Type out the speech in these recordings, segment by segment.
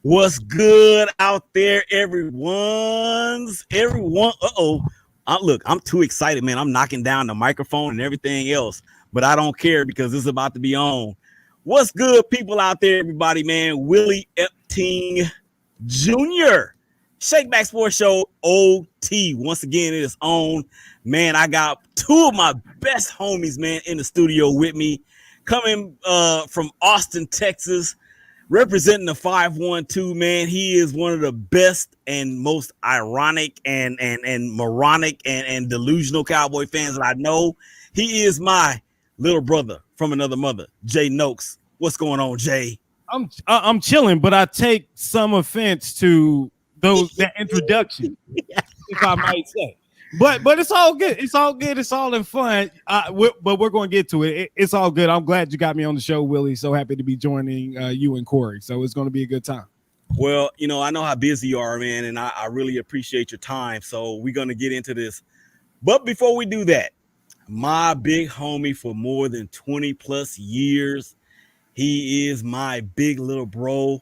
What's good out there, everyone? Look, I'm too excited, man. I'm knocking down the microphone and everything else, but I don't care because it's about to be on. What's good, people out there, everybody, man? Willie Epting Jr. Shakeback Sports Show OT. Once again, it is on. Man, I got two of my best homies, man, in the studio with me, coming from Austin, Texas. Representing the 512, man, he is one of the best and most ironic and moronic and delusional Cowboy fans that I know. He is my little brother from another mother, Jai Nokes. What's going on, Jay? I'm chilling, but I take some offense to that introduction, if I might say. But it's all good. It's all good. It's all in fun. But we're going to get to it. It's all good. I'm glad you got me on the show, Willie. So happy to be joining you and Cory. So it's going to be a good time. Well, I know how busy you are, man, and I really appreciate your time. So we're going to get into this. But before we do that, my big homie for more than 20 plus years, he is my big little bro.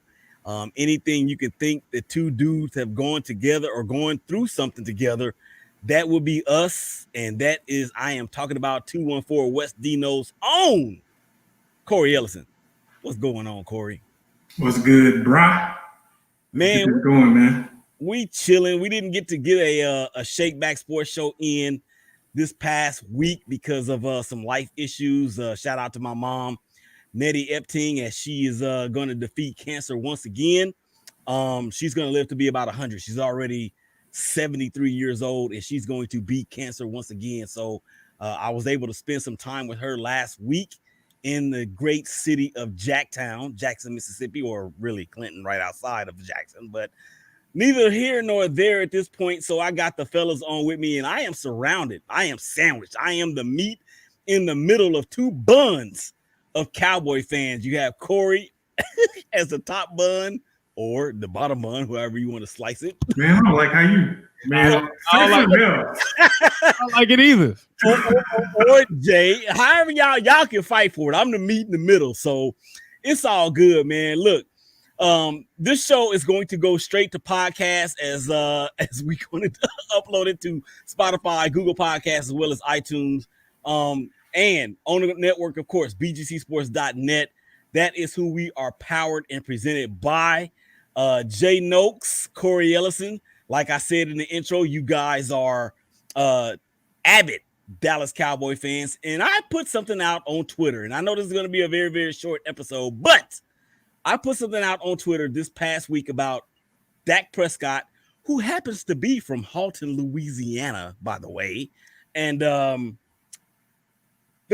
Anything you can think that two dudes have gone together or going through something together, that would be us, and that is I am talking about 214 West Dino's own Cory Ellision. What's going on, Cory? What's good, brah? Man, what's going, man? We chilling. We didn't get to get a Shakeback Sports Show in this past week because of some life issues. Shout out to my mom, Willie Epting, as she is going to defeat cancer once again. She's going to live to be about 100. She's already 73 years old, and she's going to beat cancer once again. So I was able to spend some time with her last week in the great city of Jackson, Mississippi, or really Clinton, right outside of Jackson, but neither here nor there at this point. So I got the fellas on with me, and I am surrounded. I am sandwiched. I am the meat in the middle of two buns of Cowboy fans. You have Cory as the top bun, or the bottom bun, however you want to slice it. Man, I don't like how you, man. I don't like it either. Or Jay, however y'all can fight for it. I'm the meat in the middle, so it's all good, man. Look, this show is going to go straight to podcast as we're going to upload it to Spotify, Google Podcasts, as well as iTunes, and on the network, of course, bgcsports.net. That is who we are powered and presented by. Jai Nokes, Cory Ellision. Like I said in the intro, you guys are avid Dallas Cowboy fans, and I put something out on Twitter, and I know this is going to be a very, very short episode, but I put something out on Twitter this past week about Dak Prescott, who happens to be from Halton, Louisiana, by the way, and the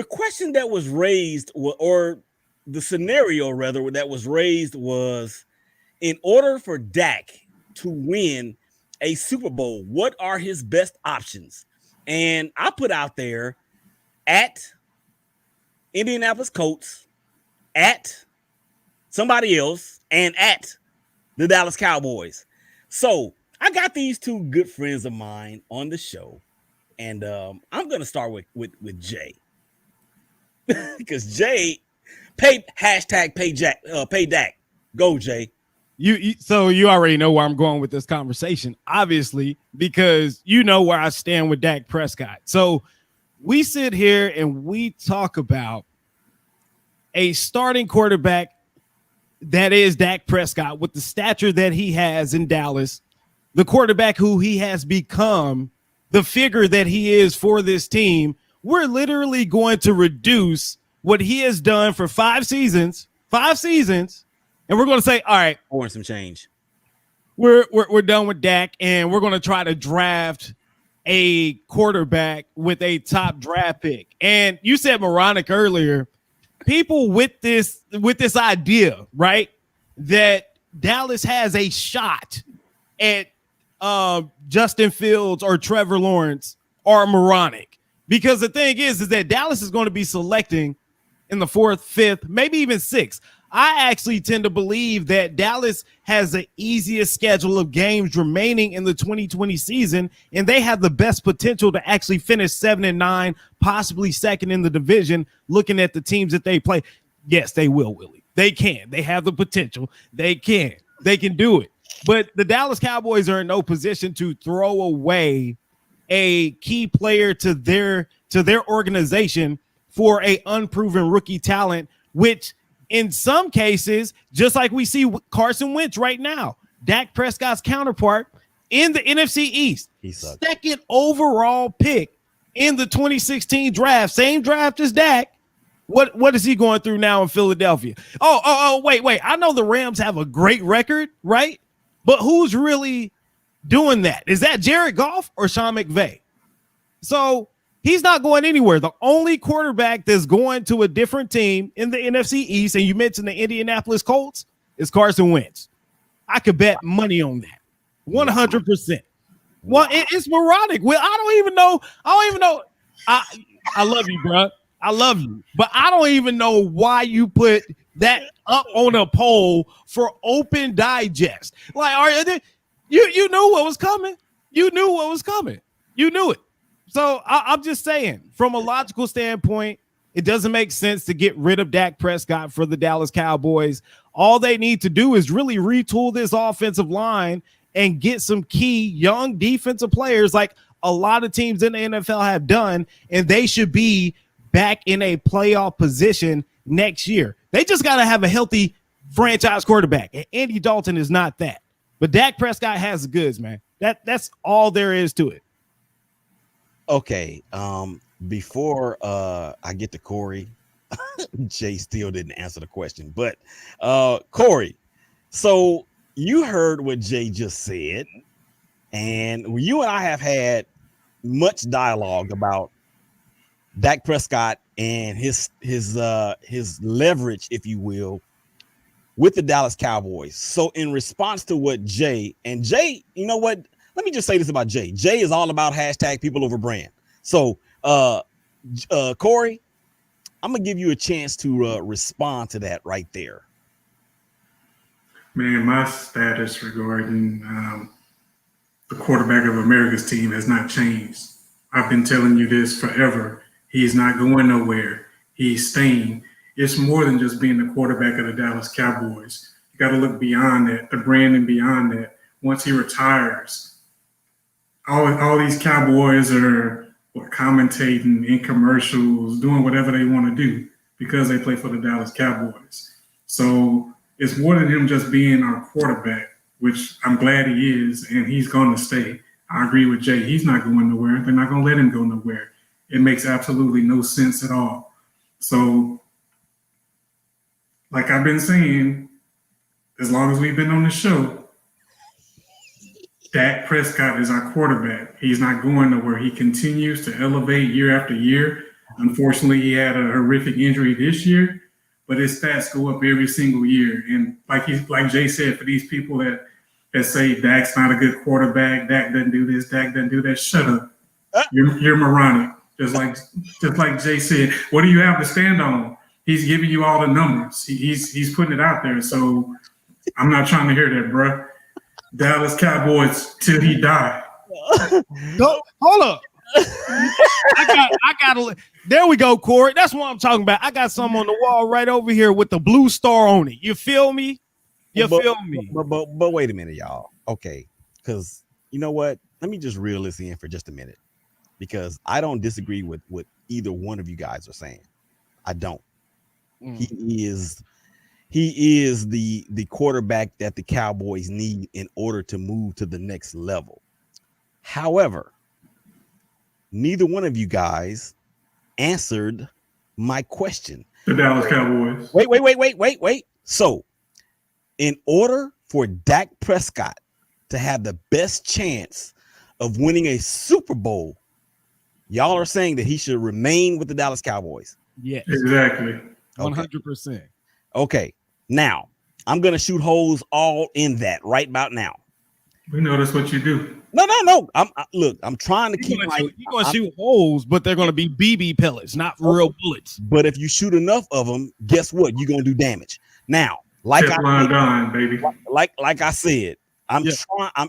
question that was raised, or the scenario rather that was raised, was in order for Dak to win a Super Bowl, what are his best options? And I put out there at Indianapolis Colts, at somebody else, and at the Dallas Cowboys. So I got these two good friends of mine on the show, and I'm going to start with Jay. Because Jay pay Dak. Go, Jay. So you already know where I'm going with this conversation, obviously, because you know where I stand with Dak Prescott. So we sit here and we talk about a starting quarterback that is Dak Prescott, with the stature that he has in Dallas, the quarterback who he has become, the figure that he is for this team. We're literally going to reduce what he has done for 5 seasons, and we're going to say, all right, or some change. We're done with Dak, and we're going to try to draft a quarterback with a top draft pick. And you said moronic earlier. People with this idea, right, that Dallas has a shot at Justin Fields or Trevor Lawrence are moronic. Because the thing is that Dallas is going to be selecting in the 4th, 5th, maybe even 6th. I actually tend to believe that Dallas has the easiest schedule of games remaining in the 2020 season, and they have the best potential to actually finish 7-9, possibly second in the division, looking at the teams that they play. Yes, they will, Willie. They can. They have the potential. They can. they can do it. But the Dallas Cowboys are in no position to throw away a key player to their organization for a unproven rookie talent, which in some cases, just like we see Carson Wentz right now, Dak Prescott's counterpart in the NFC East, second overall pick in the 2016 draft, same draft as Dak. What is he going through now in Philadelphia? Wait. I know the Rams have a great record, right? But who's really doing that? Is that Jared Goff or Sean McVay? So he's not going anywhere. The only quarterback that's going to a different team in the NFC East, and you mentioned the Indianapolis Colts, is Carson Wentz. I could bet money on that. 100%. Well, it's moronic. Well, I don't even know. I love you, bro. I love you. But I don't even know why you put that up on a poll for Open Digest. Like, you knew what was coming. You knew what was coming. You knew it. So I'm just saying, from a logical standpoint, it doesn't make sense to get rid of Dak Prescott for the Dallas Cowboys. All they need to do is really retool this offensive line and get some key young defensive players like a lot of teams in the NFL have done, and they should be back in a playoff position next year. They just got to have a healthy franchise quarterback, and Andy Dalton is not that. But Dak Prescott has the goods, man. That's all there is to it. Okay, before I get to Cory, Jay still didn't answer the question, but Cory, so you heard what Jay just said, and you and I have had much dialogue about Dak Prescott and his leverage, if you will, with the Dallas Cowboys. So in response to what Jay, you know what? Let me just say this about Jay. Jay is all about hashtag people over brand. So Cory, I'm gonna give you a chance to respond to that right there. Man, my status regarding the quarterback of America's team has not changed. I've been telling you this forever. He's not going nowhere. He's staying. It's more than just being the quarterback of the Dallas Cowboys. You got to look beyond that, the brand and beyond that. Once he retires, all these Cowboys are commentating in commercials, doing whatever they want to do because they play for the Dallas Cowboys. So it's more than him just being our quarterback, which I'm glad he is, and he's going to stay. I agree with Jay. He's not going nowhere. They're not going to let him go nowhere. It makes absolutely no sense at all. So, like I've been saying, as long as we've been on the show, Dak Prescott is our quarterback. He's not going nowhere. He continues to elevate year after year. Unfortunately, he had a horrific injury this year, but his stats go up every single year. And like Jay said, for these people that say Dak's not a good quarterback, Dak doesn't do this, Dak doesn't do that, shut up. You're moronic. Just like Jay said, what do you have to stand on? He's giving you all the numbers. He's putting it out there. So I'm not trying to hear that, bro. Dallas Cowboys till he die. Hold up. I got there we go, Cory. That's what I'm talking about. I got something on the wall right over here with the blue star on it. You feel me? Feel me? But wait a minute, y'all. Okay, because you know what? Let me just reel this in for just a minute, because I don't disagree with what either one of you guys are saying. I don't. He is the quarterback that the Cowboys need in order to move to the next level. However, neither one of you guys answered my question. The Dallas Cowboys. Wait. So, in order for Dak Prescott to have the best chance of winning a Super Bowl, y'all are saying that he should remain with the Dallas Cowboys. Yes. Exactly. 100%. Okay. Now, I'm going to shoot holes all in that right about now. We know that's what you do. No. I'm trying to keep you're going to shoot holes, but they're going to be BB pellets, not real bullets. But if you shoot enough of them, guess what? You're going to do damage. Now, like I said,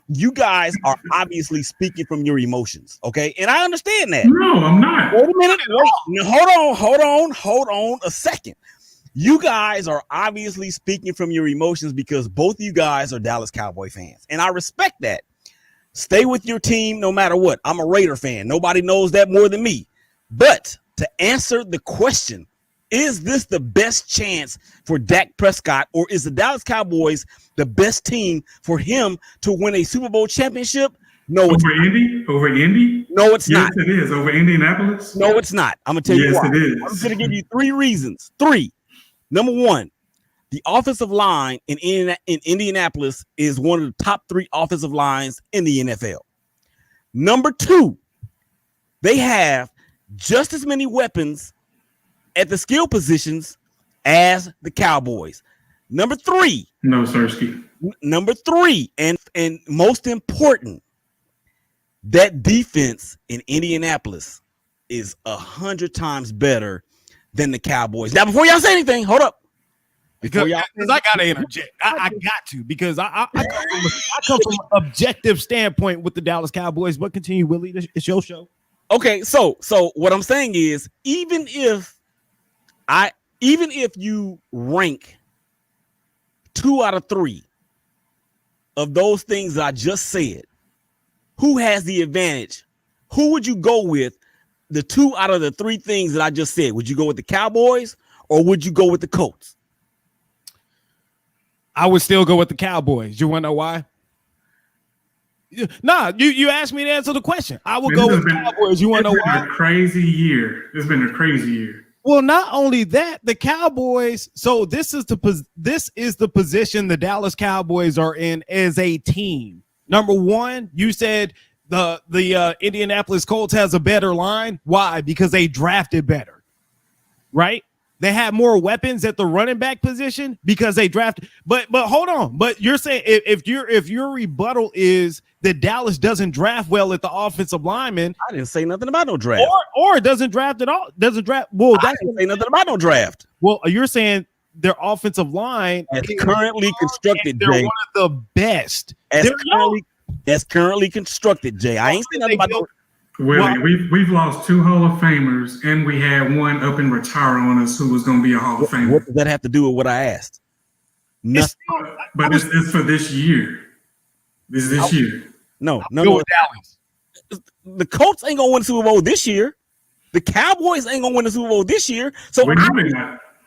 you guys are obviously speaking from your emotions, okay? And I understand that. No, I'm not. Wait a minute. Wait. Now, hold on a second. You guys are obviously speaking from your emotions because both of you guys are Dallas Cowboy fans, and I respect that. Stay with your team no matter what. I'm a Raider fan. Nobody knows that more than me. But to answer the question, is this the best chance for Dak Prescott, or is the Dallas Cowboys the best team for him to win a Super Bowl championship? No, it's over not. Indy? Over Indy? No, it's not. Yes, it is. Over Indianapolis? No, it's not. I'm going to tell you why. Yes, it is. I'm going to give you 3 reasons. 3. Number 1, the offensive line in Indianapolis is one of the top 3 offensive lines in the NFL. Number 2, they have just as many weapons at the skill positions as the Cowboys. Number 3. No, Sirski. Number 3, and most important, that defense in Indianapolis is 100 times better than the Cowboys. Now, before y'all say anything, hold up. Because I gotta interject. I got to because I come from an objective standpoint with the Dallas Cowboys. But continue, Willie. It's your show. Okay, so what I'm saying is, even if you rank 2 out of 3 of those things that I just said, who has the advantage? Who would you go with? The 2 out of the 3 things that I just said. Would you go with the Cowboys or would you go with the Colts? I would still go with the Cowboys. You want to know why? Nah, you asked me to answer the question. I will go with the Cowboys. You want to know why? It's been a crazy year. It's been a crazy year. Well, not only that, the Cowboys. So this is the position the Dallas Cowboys are in as a team. Number 1, you said the Indianapolis Colts has a better line. Why? Because they drafted better, right? They had more weapons at the running back position because they drafted. But hold on. But you're saying if your rebuttal is that Dallas doesn't draft well at the offensive lineman, I didn't say nothing about no draft, or doesn't draft at all. Doesn't draft. Well, I didn't say nothing about no draft. Well, you're saying their offensive line as currently constructed, they're Jay. one of the best. As currently constructed, Jay. I ain't saying nothing about. Willie, we've lost 2 Hall of Famers, and we had one up and retire on us who was going to be a Hall of Famer. What does that have to do with what I asked? Nothing. But it's for this year. This year. No. Dallas. The Colts ain't gonna win the Super Bowl this year. The Cowboys ain't gonna win the Super Bowl this year. So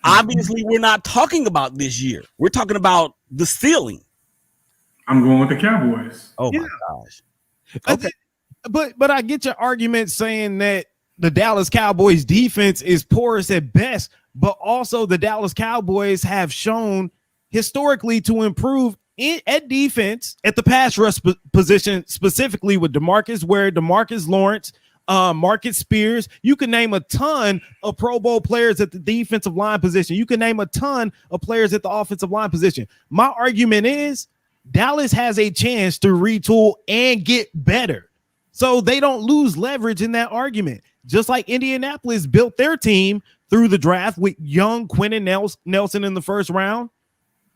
obviously, we're not talking about this year. We're talking about the ceiling. I'm going with the Cowboys. Oh my gosh. Okay. But I get your argument saying that the Dallas Cowboys defense is porous at best, but also the Dallas Cowboys have shown historically to improve at defense at the pass rush position, specifically with DeMarcus Ware, DeMarcus Lawrence, Marcus Spears. You can name a ton of Pro Bowl players at the defensive line position. You can name a ton of players at the offensive line position. My argument is Dallas has a chance to retool and get better, so they don't lose leverage in that argument. Just like Indianapolis built their team through the draft with young Quentin Nelson in the first round.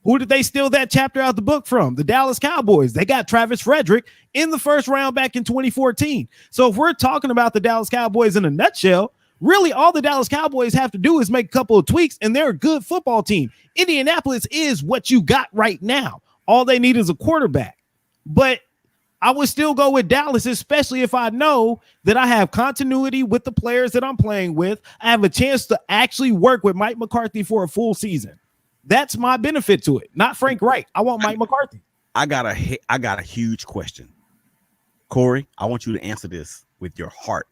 Who did they steal that chapter out of the book from? The Dallas Cowboys. They got Travis Frederick in the first round back in 2014. So if we're talking about the Dallas Cowboys in a nutshell, really all the Dallas Cowboys have to do is make a couple of tweaks, and they're a good football team. Indianapolis is what you got right now. All they need is a quarterback. But I would still go with Dallas, especially if I know that I have continuity with the players that I'm playing with. I have a chance to actually work with Mike McCarthy for a full season. That's my benefit to it, not Frank Wright. I want Mike McCarthy. I got a huge question. Cory, I want you to answer this with your heart.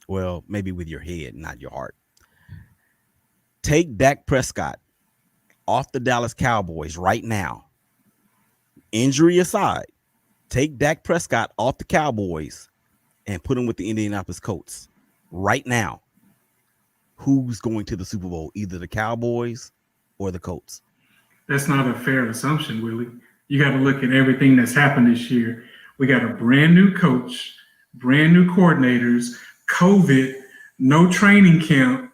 Well, maybe with your head, not your heart. Take Dak Prescott off the Dallas Cowboys right now. Injury aside, take Dak Prescott off the Cowboys and put him with the Indianapolis Colts right now. Who's going to the Super Bowl? Either the Cowboys or the Colts? That's not a fair assumption, Willie. You got to look at everything that's happened this year. We got a brand new coach, brand new coordinators, COVID, no training camp,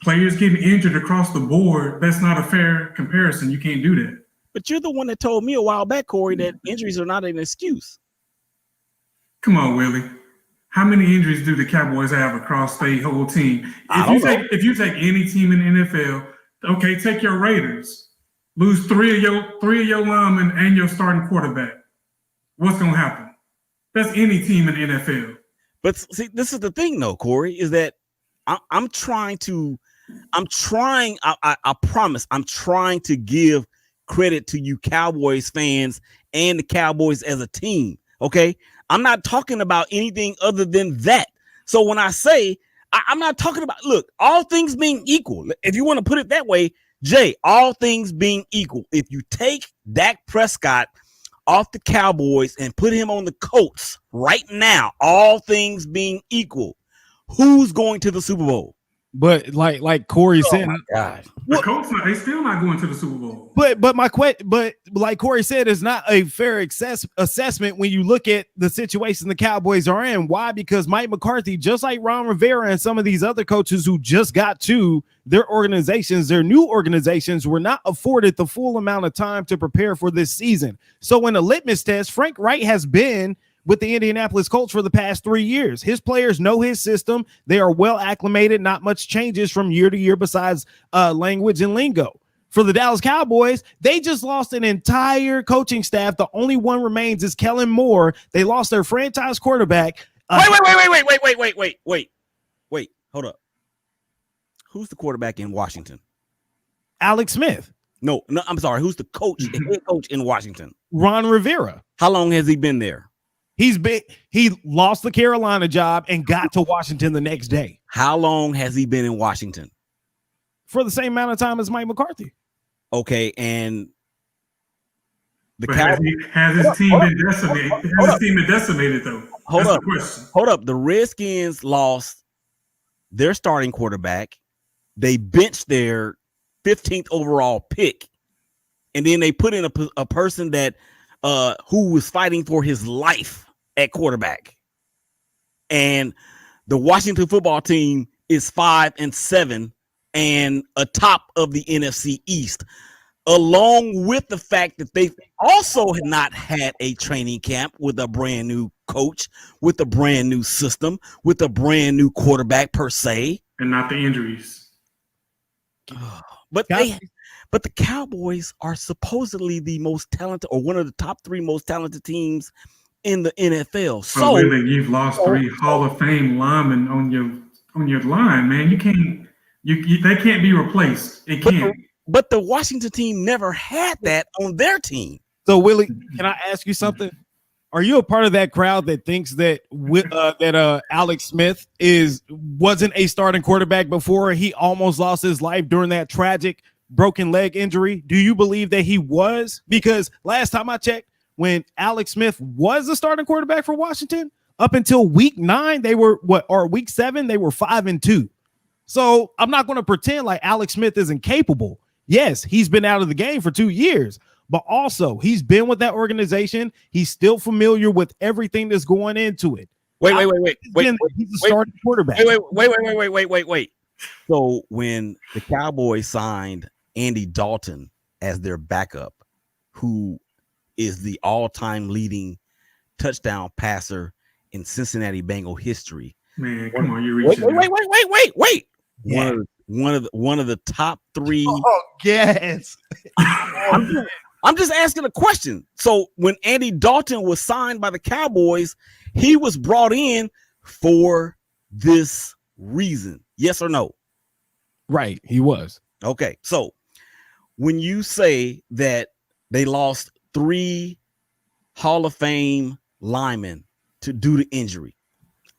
players getting injured across the board. That's not a fair comparison. You can't do that. But you're the one that told me a while back, Cory, that injuries are not an excuse. Come on, Willie. How many injuries do the Cowboys have across their whole team? If you take any team in the NFL, Okay, take your Raiders. Lose three of your linemen and your starting quarterback. What's gonna happen? That's any team in the NFL. But see, this is the thing, though, Corey, is that I promise, I'm trying to give credit to you Cowboys fans and the Cowboys as a team. Okay, I'm not talking about anything other than that. So when I say I'm not talking about, look, all things being equal, if you want to put it that way, Jay, all things being equal, if you take Dak Prescott off the Cowboys and put him on the Colts right now, all things being equal, who's going to the Super Bowl? But like Corey said, The Colts, they still not going to the Super Bowl. But like Corey said, it's not a fair assessment when you look at the situation the Cowboys are in. Why? Because Mike McCarthy, just like Ron Rivera and some of these other coaches who just got to their organizations, their new organizations, were not afforded the full amount of time to prepare for this season. So in a litmus test, Frank Wright has been with the Indianapolis Colts for the past 3 years. His players know his system. They are well acclimated. Not much changes from year to year besides language and lingo. For the Dallas Cowboys, they just lost an entire coaching staff. The only one remains is Kellen Moore. They lost their franchise quarterback. Wait. Hold up. Who's the quarterback in Washington? Alex Smith. No, I'm sorry. Who's the coach, the head coach in Washington? Ron Rivera. How long has he been there? He lost the Carolina job and got to Washington the next day. How long has he been in Washington? For the same amount of time as Mike McCarthy. Okay, and has his team been decimated? Has his team been decimated though? Hold up. The Redskins lost their starting quarterback. They benched their 15th overall pick, and then they put in a person that who was fighting for his life at quarterback. And the Washington football team is 5-7 and atop of the NFC East, along with the fact that they also had not had a training camp with a brand new coach, with a brand new system, with a brand new quarterback per se. And not the injuries. But the Cowboys are supposedly the most talented, or one of the top 3 most talented teams in the NFL. So really, you've lost 3 Hall of Fame linemen on your line, man. You can't. They can't be replaced. It can't. But the Washington team never had that on their team. So Willie, can I ask you something? Are you a part of that crowd that thinks that Alex Smith wasn't a starting quarterback before he almost lost his life during that tragic broken leg injury? Do you believe that he was? Because last time I checked, when Alex Smith was the starting quarterback for Washington, up until week 9, they were week 7, they were 5-2. So I'm not going to pretend like Alex Smith isn't capable. Yes, he's been out of the game for 2 years, but also he's been with that organization. He's still familiar with everything that's going into it. Wait. He's a starting quarterback. Wait. So when the Cowboys signed Andy Dalton as their backup, who is the all-time leading touchdown passer in Cincinnati Bengal history. Man, come on, you're reaching. Wait. Yeah. One of the top 3. Oh, yes. I'm just asking a question. So when Andy Dalton was signed by the Cowboys, he was brought in for this reason. Yes or no? Right, he was. Okay, so when you say that they lost 3 Hall of Fame linemen due to injury,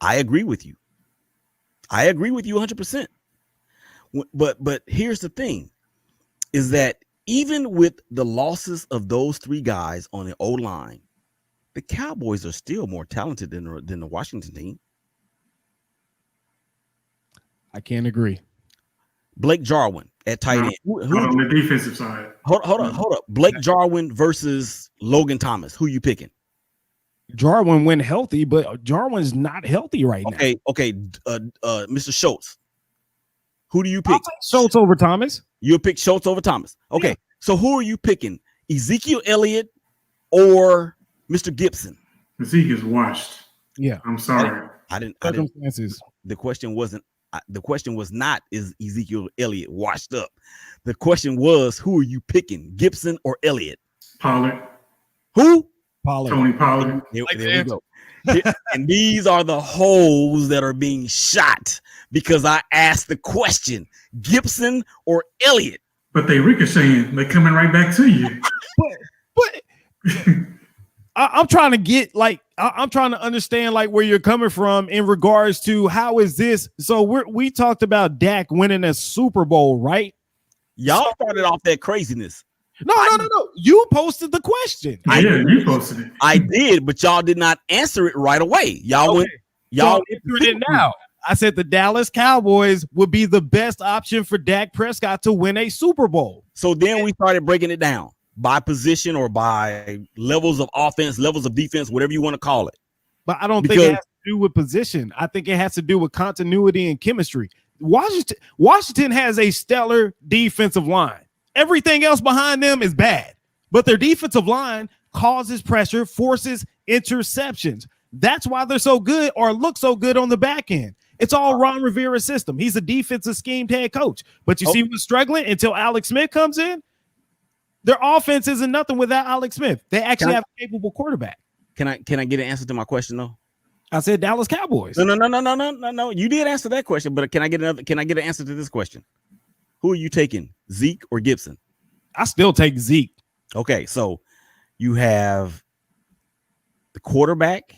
I agree with you. I agree with you 100%. But here's the thing, is that even with the losses of those 3 guys on the O-line, the Cowboys are still more talented than the Washington team. I can't agree. Blake Jarwin at tight end. Who on the defensive side. Hold up. Blake Jarwin versus Logan Thomas. Who you picking? Jarwin went healthy, but Jarwin's not healthy right now. Okay. Mr. Schultz. Who do you pick? Schultz over Thomas. You'll pick Schultz over Thomas. Okay. Yeah. So who are you picking? Ezekiel Elliott or Mr. Gibson? Zeke is washed. Yeah. I'm sorry. I didn't. Circumstances. The question wasn't The question was not, is Ezekiel Elliott washed up? The question was, who are you picking, Gibson or Elliott? Pollard. Who? Pollard. Tony Pollard. There we go. And these are the holes that are being shot because I asked the question, Gibson or Elliott? But they ricocheting. They're coming right back to you. But I'm trying to get I'm trying to understand where you're coming from in regards to how is this. So we talked about Dak winning a Super Bowl, right? Y'all started off that craziness. No. You posted the question. You posted it. I did, but y'all did not answer it right away. Y'all went. Y'all answered it now. I said the Dallas Cowboys would be the best option for Dak Prescott to win a Super Bowl. So then we started breaking it down by position or by levels of offense, levels of defense, whatever you want to call it. But I don't think it has to do with position. I think it has to do with continuity and chemistry. Washington has a stellar defensive line. Everything else behind them is bad, but their defensive line causes pressure, forces interceptions. That's why they're so good or look so good on the back end. It's all Ron Rivera's system. He's a defensive schemed head coach, but you see what's struggling until Alex Smith comes in. Their offense isn't nothing without Alex Smith. They actually have a capable quarterback. Can I get an answer to my question though? I said Dallas Cowboys. No. You did answer that question, but can I get an answer to this question? Who are you taking, Zeke or Gibson? I still take Zeke. Okay, so you have the quarterback.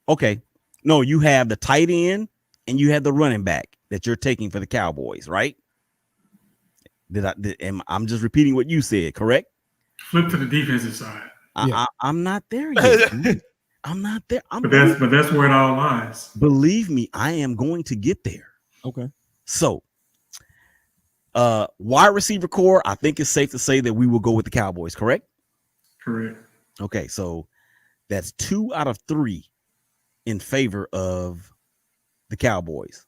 Okay, no, you have the tight end and you have the running back that you're taking for the Cowboys, right? I'm just repeating what you said, correct? Flip to the defensive side. I'm not there yet. I'm not there. But that's where it all lies. Believe me, I am going to get there. Okay. So, wide receiver core, I think it's safe to say that we will go with the Cowboys, correct? Correct. Okay, so that's 2 out of 3 in favor of the Cowboys.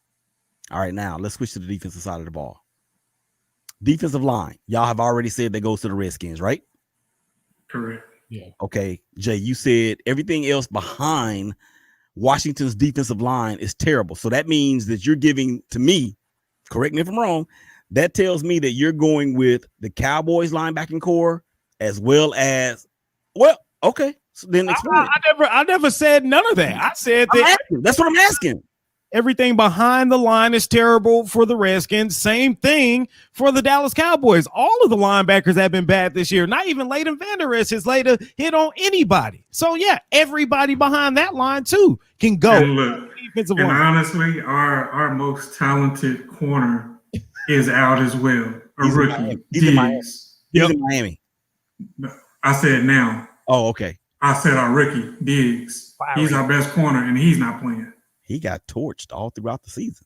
All right, now let's switch to the defensive side of the ball. Defensive line, y'all have already said that goes to the Redskins, right? Correct. Yeah. Okay, Jay, you said everything else behind Washington's defensive line is terrible. So that means that you're giving to me, correct me if I'm wrong, that tells me that you're going with the Cowboys linebacking core as well as, okay. So then explain. I never said none of that. I said that that's what I'm asking. everything behind the line is terrible for the Redskins. Same thing for the Dallas Cowboys. All of the linebackers have been bad this year. Not even Leighton Vander Esch has laid a hit on anybody. So, yeah, everybody behind that line, too, can go. And look, and honestly, our most talented corner is out as well. A rookie. He's in Miami. He's in Miami. I said now. Oh, okay. I said our rookie, Diggs. He's our best corner, and he's not playing. He got torched all throughout the season.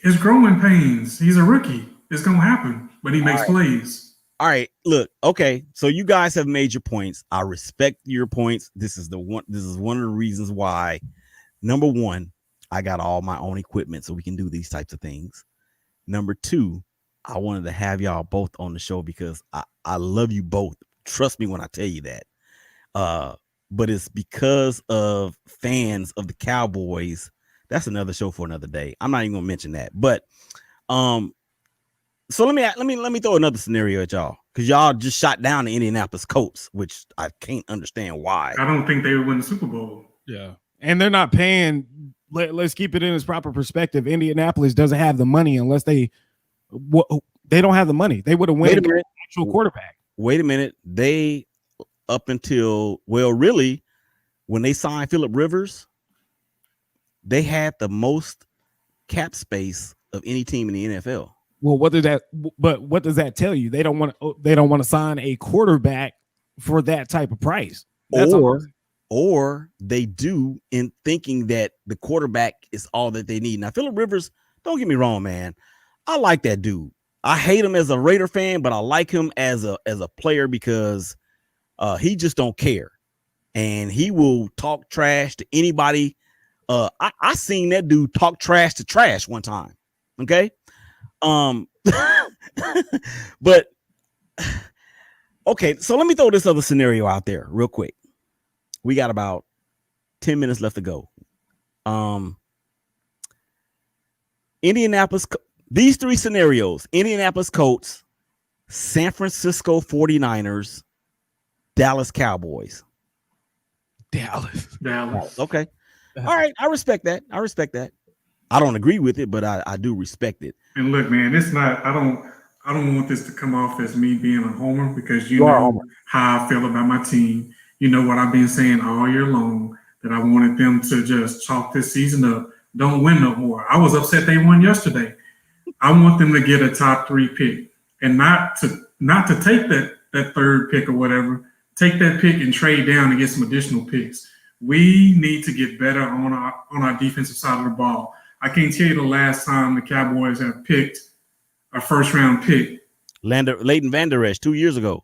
It's growing pains. He's a rookie. It's going to happen, but he makes plays. All right, look, okay. So you guys have made your points. I respect your points. This is one of the reasons why, number one, I got all my own equipment so we can do these types of things. Number two, I wanted to have y'all both on the show because I love you both. Trust me when I tell you that. But it's because of fans of the Cowboys. That's another show for another day. I'm not even gonna mention that. But so let me throw another scenario at y'all, because y'all just shot down the Indianapolis Colts, which I can't understand why. I don't think they would win the Super Bowl. Yeah, and they're not paying. Let's keep it in its proper perspective. Indianapolis doesn't have the money unless they don't have the money. They would have won an actual quarterback. Wait a minute. They up until really when they signed Phillip Rivers, they had the most cap space of any team in the NFL. Well, what does that tell you? They don't want to sign a quarterback for that type of price. Or they do in thinking that the quarterback is all that they need. Now, Phillip Rivers, don't get me wrong, man. I like that dude. I hate him as a Raider fan, but I like him as a player because he just don't care. And he will talk trash to anybody. I seen that dude talk trash to trash one time. Okay. But okay, so let me throw this other scenario out there real quick. We got about 10 minutes left to go. Indianapolis, these three scenarios: Indianapolis Colts, San Francisco 49ers, Dallas Cowboys. Dallas. Okay. All right. I respect that. I don't agree with it, but I do respect it. And look, man, it's not. I don't want this to come off as me being a homer, because you know how I feel about my team. You know what I've been saying all year long, that I wanted them to just chalk this season up. Don't win no more. I was upset they won yesterday. I want them to get a top 3 pick, and not to take that third pick or whatever. Take that pick and trade down and get some additional picks. We need to get better on our defensive side of the ball. I can't tell you the last time the Cowboys have picked a first-round pick. Leighton Vander Esch 2 years ago.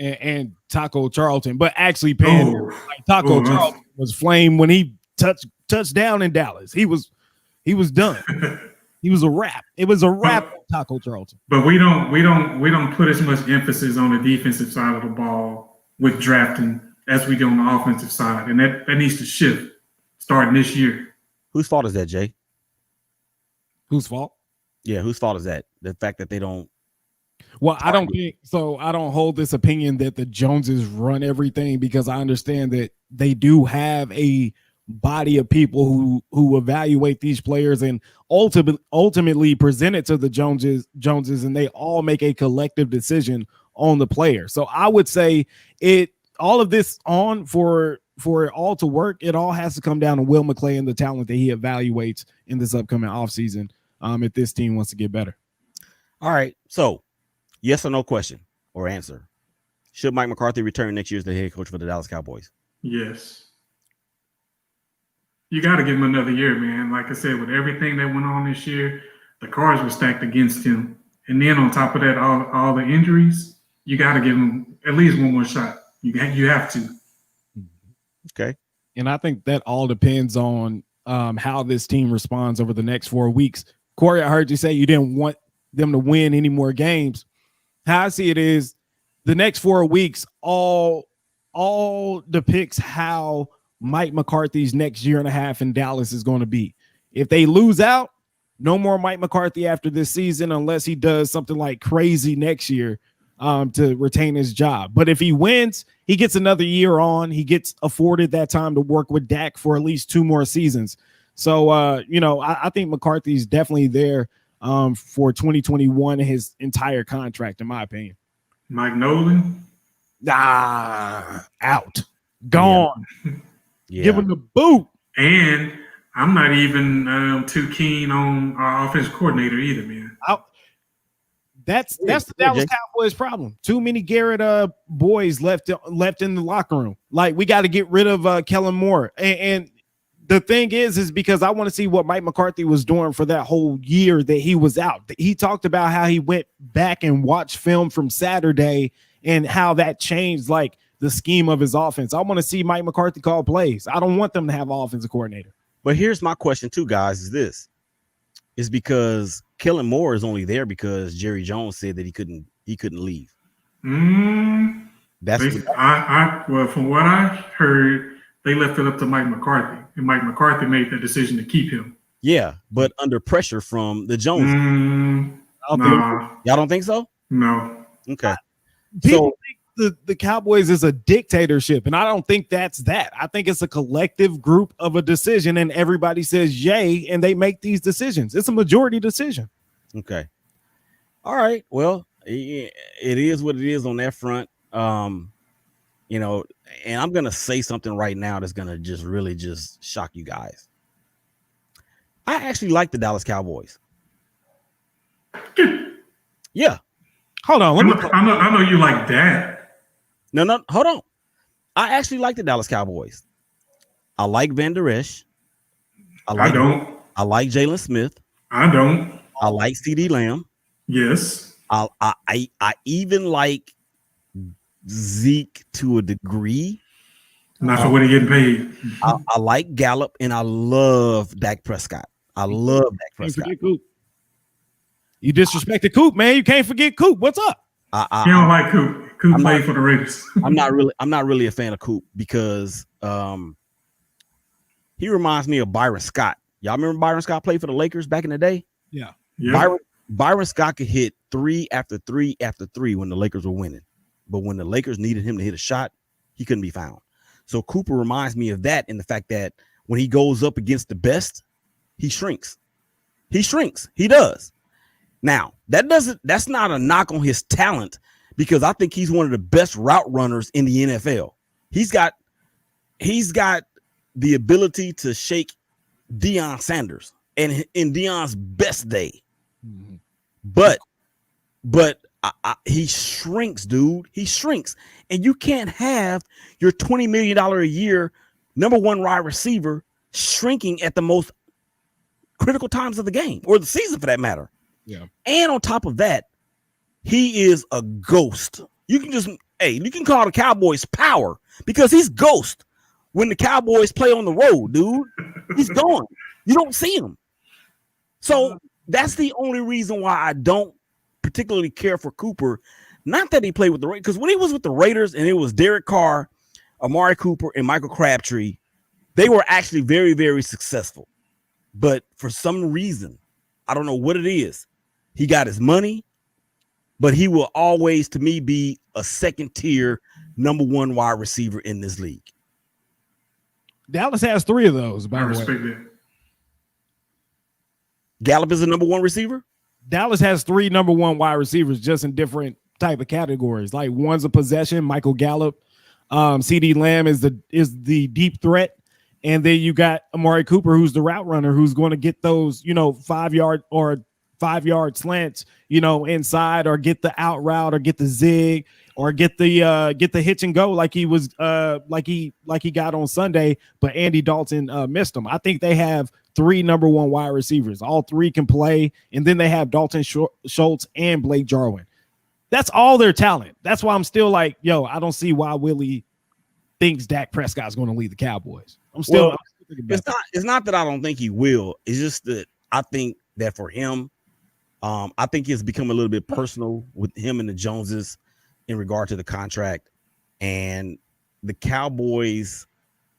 And Taco Charlton. But actually, Taco Charlton was flame when he touched down in Dallas. He was done. He was a wrap. It was a wrap on Taco Charlton. But we don't put as much emphasis on the defensive side of the ball with drafting as we do on the offensive side. And that needs to shift starting this year. Whose fault is that, Jay? Whose fault? Yeah, whose fault is that? The fact that they don't. Well, I don't think so. I don't hold this opinion that the Joneses run everything, because I understand that they do have a body of people who evaluate these players and ultimately present it to the Joneses, and they all make a collective decision on the player. So I would say all of this for it all to work, it all has to come down to Will McClay and the talent that he evaluates in this upcoming offseason if this team wants to get better. All right. So, yes or no question or answer. Should Mike McCarthy return next year as the head coach for the Dallas Cowboys? Yes. You got to give him another year, man. Like I said, with everything that went on this year, the cards were stacked against him. And then on top of that, all the injuries, you got to give him at least one more shot. You have to. Okay. And I think that all depends on how this team responds over the next 4 weeks. Cory, I heard you say you didn't want them to win any more games. How I see it is the next 4 weeks all depicts how Mike McCarthy's next year and a half in Dallas is going to be. If they lose out, no more Mike McCarthy after this season, unless he does something like crazy next year to retain his job. But if he wins, he gets another year on. He gets afforded that time to work with Dak for at least 2 more seasons. So, I think McCarthy's definitely there for 2021 and his entire contract, in my opinion. Mike Nolan? Out. Gone. Yeah. Give him the boot. And I'm not even too keen on our offensive coordinator either, man. That's the Dallas Cowboys problem. Too many Garrett boys left in the locker room. Like, we got to get rid of Kellen Moore. And the thing is because I want to see what Mike McCarthy was doing for that whole year that he was out. He talked about how he went back and watched film from Saturday and how that changed like the scheme of his offense. I want to see Mike McCarthy call plays. I don't want them to have an offensive coordinator. But here's my question too, guys, is because Kellen Moore is only there because Jerry Jones said that he couldn't leave. Well, from what I heard, they left it up to Mike McCarthy, and Mike McCarthy made the decision to keep him. Yeah, but under pressure from the Jones. Nah. Y'all don't think so? No. Okay. People think the Cowboys is a dictatorship, and I don't think that's that. I think it's a collective group of a decision, and everybody says yay, and they make these decisions. It's a majority decision. Okay. All right. Well, it is what it is on that front. And I'm gonna say something right now that's gonna just really just shock you guys. I actually like the Dallas Cowboys. Yeah. Hold on. I know you like that. No, hold on. I actually like the Dallas Cowboys. I like Van Der Esch. I don't. I like Jalen Smith. I don't. I like CD Lamb. Yes. I even like Zeke to a degree. Not for what he getting paid. I like Gallup, and I love Dak Prescott. I love Dak Prescott. You disrespected Coop, man. You can't forget Coop. What's up? You don't like Coop. Coop played for the Raiders. I'm not really a fan of Coop because he reminds me of Byron Scott. Y'all remember Byron Scott played for the Lakers back in the day? Yeah. Byron Scott could hit 3 after 3 after 3 when the Lakers were winning. But when the Lakers needed him to hit a shot, he couldn't be found. So Cooper reminds me of that in the fact that when he goes up against the best, he shrinks. He does. Now, that's not a knock on his talent, because I think he's one of the best route runners in the NFL. He's got the ability to shake Deion Sanders and in Deion's best day. Mm-hmm. But he shrinks, dude. He shrinks. And you can't have your $20 million a year number one wide receiver shrinking at the most critical times of the game or the season for that matter. Yeah. And on top of that, he is a ghost. You can call the Cowboys power because he's ghost when the Cowboys play on the road, dude. He's gone. You don't see him. So that's the only reason why I don't particularly care for Cooper. Not that he played with the Raiders, because when he was with the Raiders and it was Derek Carr, Amari Cooper, and Michael Crabtree, they were actually very, very successful. But for some reason, I don't know what it is, he got his money, but he will always, to me, be a second tier number one wide receiver in this league. Dallas has 3 of those, by the way. Gallup is a number one receiver? Dallas has 3 number one wide receivers, just in different type of categories. Like one's a possession, Michael Gallup. CD Lamb is the deep threat. And then you got Amari Cooper, who's the route runner, who's going to get those, 5-yard or 5-yard slants, inside, or get the out route, or get the zig, or get the hitch and go like he was like he got on Sunday, but Andy Dalton missed him. I think they have 3 number one wide receivers. All 3 can play, and then they have Dalton Schultz and Blake Jarwin. That's all their talent. That's why I'm still like, I don't see why Willie thinks Dak Prescott's going to lead the Cowboys. I'm it's not that I don't think he will. It's just that I think that for him, I think it's become a little bit personal with him and the Joneses in regard to the contract. And the Cowboys,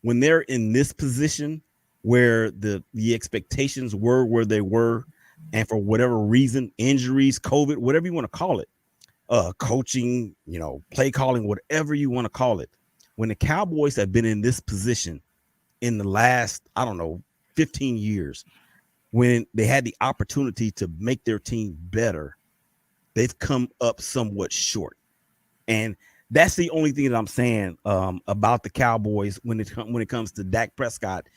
when they're in this position where the expectations were where they were, and for whatever reason, injuries, COVID, whatever you want to call it, coaching, play calling, whatever you want to call it, when the Cowboys have been in this position in the last, 15 years, when they had the opportunity to make their team better, they've come up somewhat short. And that's the only thing that I'm saying about the Cowboys when it comes to Dak Prescott,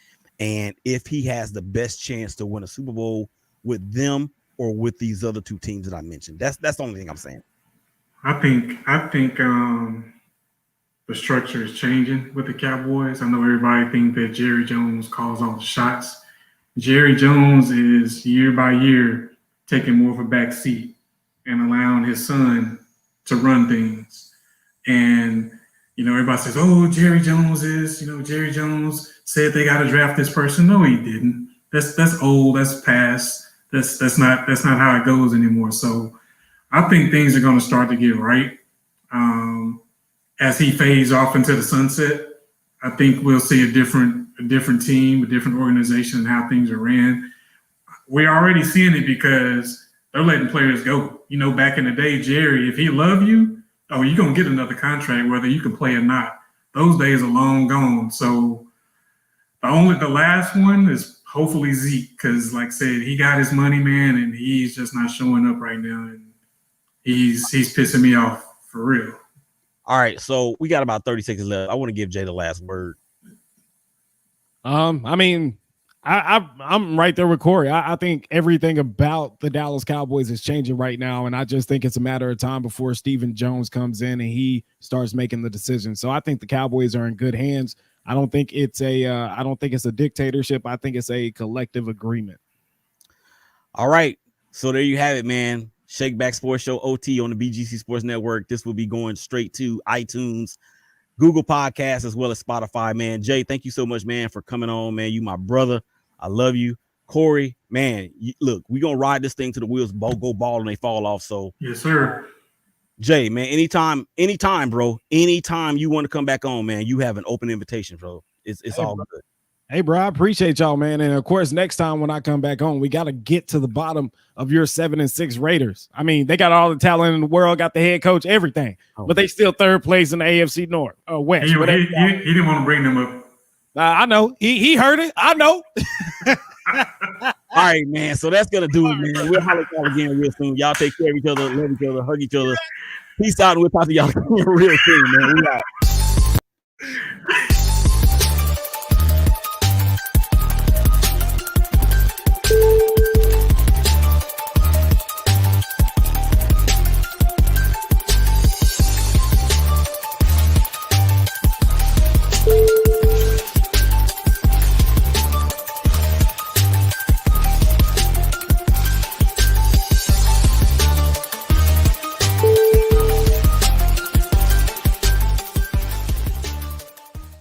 and if he has the best chance to win a Super Bowl with them or with these other 2 teams that I mentioned. That's the only thing I'm saying. I think the structure is changing with the Cowboys. I know everybody thinks that Jerry Jones calls all the shots. Jerry Jones is year by year taking more of a back seat and allowing his son to run things. And, everybody says, oh, Jerry Jones said they got to draft this person. No, he didn't. That's old. That's past. That's not how it goes anymore. So I think things are going to start to get right. As he fades off into the sunset, I think we'll see a different team, a different organization, and how things are ran. We're already seeing it because they're letting players go. Back in the day, Jerry, if he loved you, you're going to get another contract, whether you can play or not. Those days are long gone. So the last one is hopefully Zeke, because like I said, he got his money, man, and he's just not showing up right now. And he's pissing me off for real. All right, so we got about 30 seconds left. I want to give Jay the last word. I'm right there with Cory. I think everything about the Dallas Cowboys is changing right now, and I just think it's a matter of time before Stephen Jones comes in and he starts making the decision. So I think the Cowboys are in good hands. I don't think it's a dictatorship. I think it's a collective agreement. All right, so there you have it, man. Shake Back Sports Show OT on the BGC Sports Network. This will be going straight to iTunes, Google Podcasts, as well as Spotify, man. Jay, thank you so much, man, for coming on, man. You my brother. I love you. Cory, man, look, we're going to ride this thing to the wheels go ball and they fall off. So yes, sir. Jay, man, anytime, bro, anytime you want to come back on, man, you have an open invitation, bro. It's all good. Hey, bro, I appreciate y'all, man. And of course, next time when I come back on, we got to get to the bottom of your 7-6 Raiders. I mean, they got all the talent in the world, got the head coach, everything, but they still third place in the AFC North or West. He didn't want to bring them up. I know. He heard it. I know. All right, man. So that's gonna do it, man. We'll holler at y'all again real soon. Y'all take care of each other, love each other, hug each other. Peace out, and we'll talk to y'all real soon, man. We out.